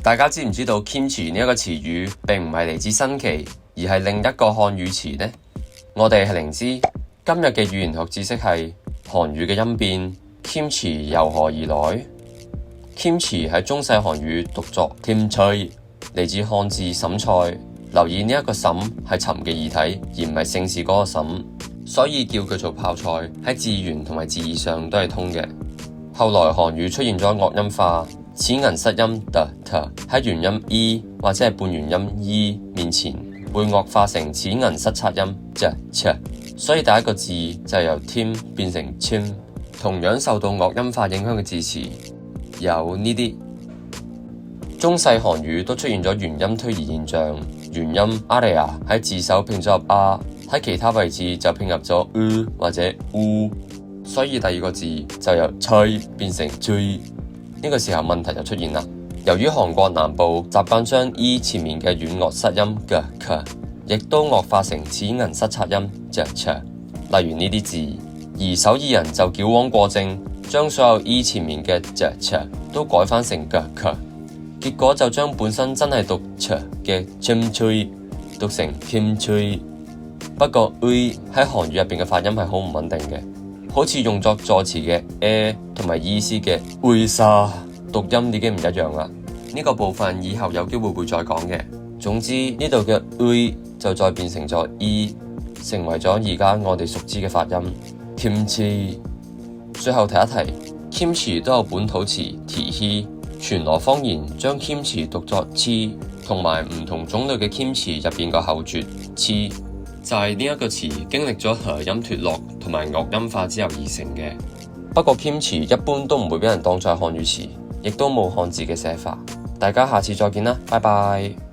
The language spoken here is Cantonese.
大家知唔知道 kimchi 呢一個詞語並唔係嚟自新奇，而係另一個漢語詞呢？我哋係靈知，今日嘅語言學知識係韓語嘅音變 kimchi 由何而來？kimchi 係中世韓語讀作 kimchi，嚟自漢字審菜。留意呢一個審係沉嘅異體，而唔係姓氏嗰個審，所以叫佢做泡菜，喺字源同埋字義上都係通嘅。後來韓語出現咗樂音化，齒齦失音的喺元音 e 或者係半元音 e 面前會惡化成齒齦失擦音所以第一個字就由 tim 變成 chim。同樣受到樂音化影響嘅字詞有呢啲。中世韓語都出現咗元音推移現象，元音 aria 喺字首拼咗入 a， 喺其他位置就拼入咗或者 u， 所以第二個字就由吹變成追。呢個時候問題就出現啦。由於韓國南部習慣將 e 前面嘅軟腭失音嘅亦都惡化成齒齦失擦音例如呢啲字，而首爾人就矯枉過正，將所有 e 前面嘅都改翻成嘅，結果就將本身真係讀嘅 chimchui 讀成 kimchui。不過喺韓語入邊嘅發音係好唔穩定嘅，好似用作助詞嘅同埋意思嘅沙讀音已經唔一樣啦。呢個部分以後有機會會再講嘅。總之呢度嘅就再變成咗 e， 成為咗而家我哋熟知嘅發音 kimchi。最後提一提 kimchi 都有本土詞 tihi，全羅方言將 kimchi 讀作 chi， 同埋唔同種類嘅 kimchi 入邊個後綴 chi， 就係呢一個詞經歷咗合音脫落同埋樂音化之後而成嘅。不過 kimchi 一般都唔會俾人當作漢語詞，亦都冇漢字嘅寫法。大家下次再見啦，拜拜。